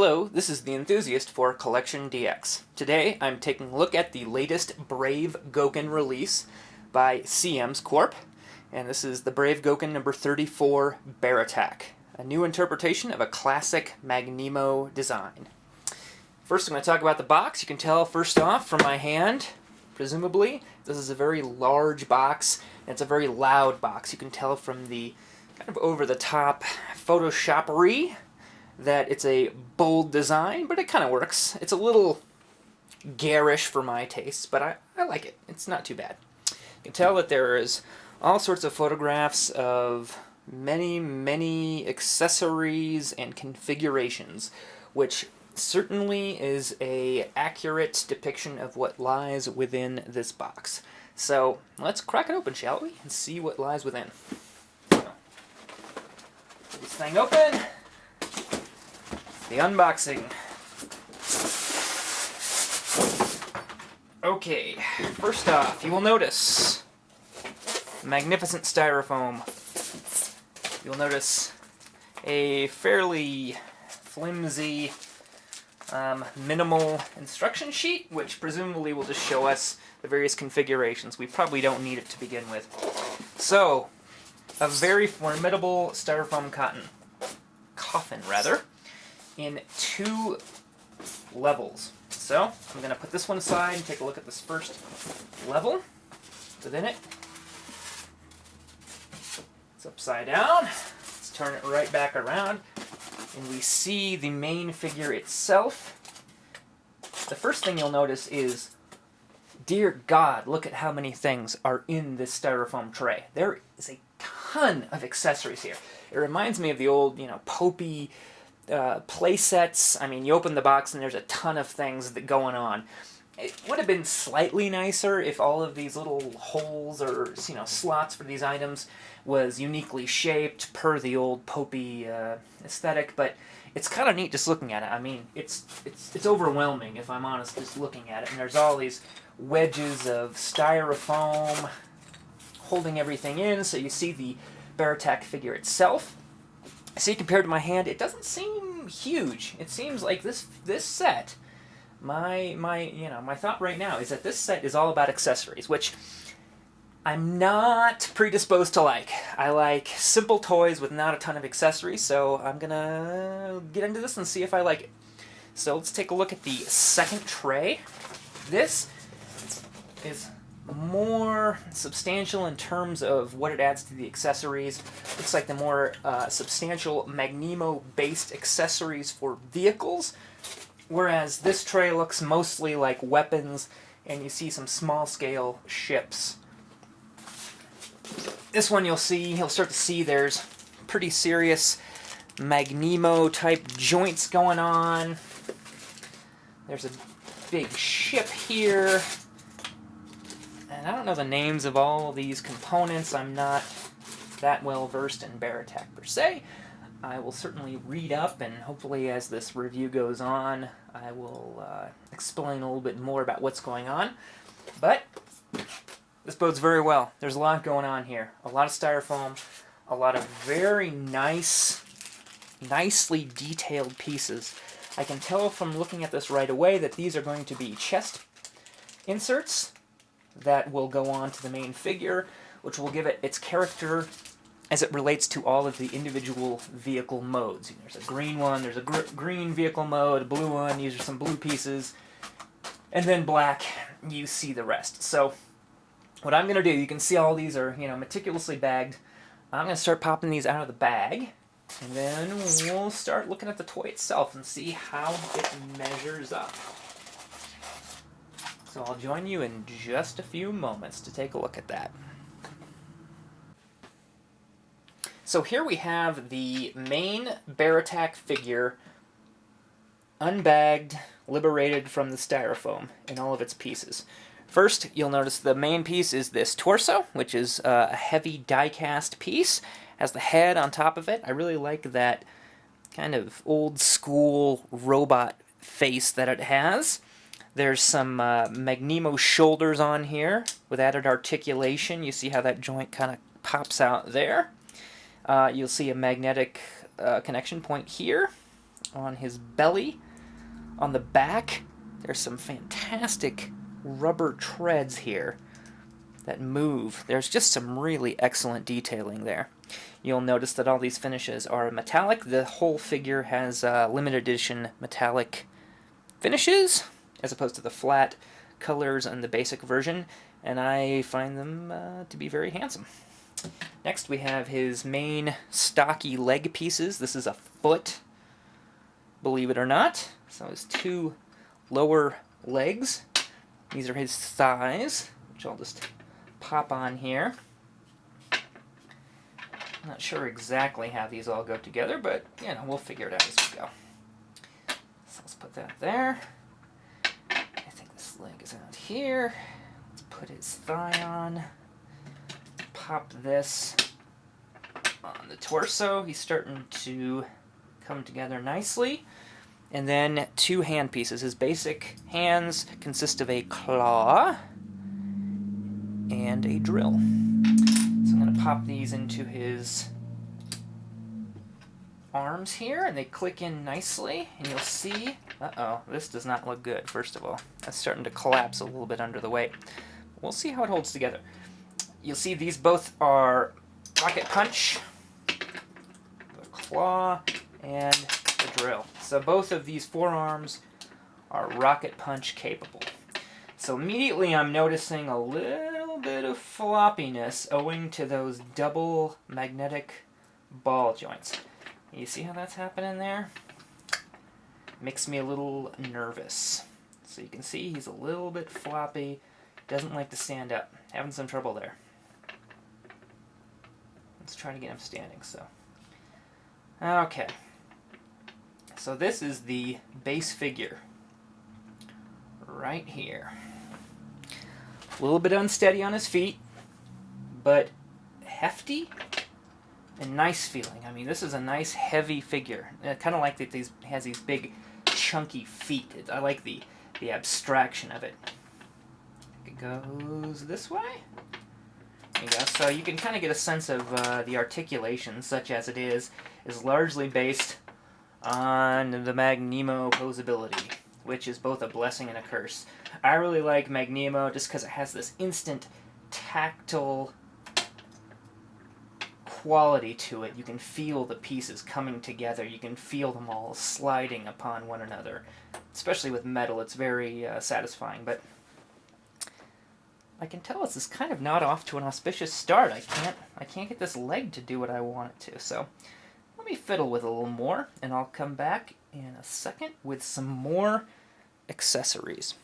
Hello, this is the enthusiast for CollectionDX. Today I'm taking a look at the latest Brave Gokin release by CM's Corp, and this is the Brave Gokin number 34 Baratak, a new interpretation of a classic Magnemo design. First I'm going to talk about the box. You can tell first off from my hand, presumably, this is a very large box, and it's a very loud box. You can tell from the kind of over-the-top Photoshoppery that it's a bold design, but it kind of works. It's a little garish for my taste, but I like it. It's not too bad. You can tell that there is all sorts of photographs of many accessories and configurations, which certainly is an accurate depiction of what lies within this box. So let's crack it open, shall we, and see what lies within. So, put this thing open. The unboxing. Okay, first off, you will notice magnificent styrofoam. You'll notice a fairly flimsy, minimal instruction sheet, which presumably will just show us the various configurations. We probably don't need it to begin with. So, a very formidable styrofoam coffin, in two levels. So, I'm going to put this one aside and take a look at this first level. Within it, it's upside down. Let's turn it right back around, and we see the main figure itself. The first thing you'll notice is, dear God, look at how many things are in this styrofoam tray. There is a ton of accessories here. It reminds me of the old, Popey play sets. I mean, you open the box and there's a ton of things going on. It would have been slightly nicer if all of these little holes or slots for these items was uniquely shaped per the old Popey aesthetic, but it's kind of neat just looking at it. I mean, it's overwhelming, if I'm honest, just looking at it. And there's all these wedges of styrofoam holding everything in, so you see the Barattack figure itself. See, compared to my hand, it doesn't seem huge. It seems like this set, my thought right now is that this set is all about accessories, which I'm not predisposed to like. I like simple toys with not a ton of accessories, so I'm gonna get into this and see if I like it. So let's take a look at the second tray. This is more substantial in terms of what it adds to the accessories. Looks like the more substantial Magnemo-based accessories for vehicles, whereas this tray looks mostly like weapons, and you see some small-scale ships. This one you'll start to see there's pretty serious Magnemo-type joints going on. There's a big ship here. And I don't know the names of all of these components. I'm not that well versed in Barattack per se. I will certainly read up, and hopefully as this review goes on, I will explain a little bit more about what's going on. But this bodes very well. There's a lot going on here. A lot of styrofoam, a lot of very nicely detailed pieces. I can tell from looking at this right away that these are going to be chest inserts that will go on to the main figure, which will give it its character as it relates to all of the individual vehicle modes. There's a green one, there's a green vehicle mode, a blue one, these are some blue pieces, and then black, you see the rest. So what I'm going to do, you can see all these are meticulously bagged. I'm going to start popping these out of the bag, and then we'll start looking at the toy itself and see how it measures up. So I'll join you in just a few moments to take a look at that. So here we have the main Barattack figure, unbagged, liberated from the styrofoam in all of its pieces. First, you'll notice the main piece is this torso, which is a heavy die-cast piece. Has the head on top of it. I really like that kind of old-school robot face that it has. There's some Magnemo shoulders on here with added articulation. You see how that joint kind of pops out there. You'll see a magnetic connection point here. on his belly. On the back, there's some fantastic rubber treads here that move. There's just some really excellent detailing there. You'll notice that all these finishes are metallic. The whole figure has limited edition metallic finishes, as opposed to the flat colors in the basic version, and I find them to be very handsome. Next we have his main stocky leg pieces. This is a foot, believe it or not. So his two lower legs. These are his thighs, which I'll just pop on here. I'm not sure exactly how these all go together, but you know, we'll figure it out as we go. So let's put that there. I think this leg is out here. Let's put his thigh on. Pop this on the torso. He's starting to come together nicely. And then two hand pieces. His basic hands consist of a claw and a drill. So I'm going to pop these into his arms here, and they click in nicely, and you'll see, uh-oh, this does not look good, first of all. That's starting to collapse a little bit under the weight. We'll see how it holds together. You'll see these both are rocket punch, the claw, and the drill. So both of these forearms are rocket punch capable. So immediately I'm noticing a little bit of floppiness owing to those double magnetic ball joints. You see how that's happening there? Makes me a little nervous. So you can see he's a little bit floppy, doesn't like to stand up. Having some trouble there. Let's try to get him standing, so. Okay. So this is the base figure. Right here. A little bit unsteady on his feet, but hefty and nice feeling. I mean, this is a nice heavy figure. I kind of like that these has these big chunky feet. I like the abstraction of it. It goes this way. There you go. So you can kind of get a sense of the articulation, such as it is largely based on the Magnemo posability, which is both a blessing and a curse. I really like Magnemo just because it has this instant tactile quality to it. You can feel the pieces coming together. You can feel them all sliding upon one another. Especially with metal, it's very satisfying. But I can tell this is kind of not off to an auspicious start. I can't get this leg to do what I want it to. So let me fiddle with it a little more, and I'll come back in a second with some more accessories.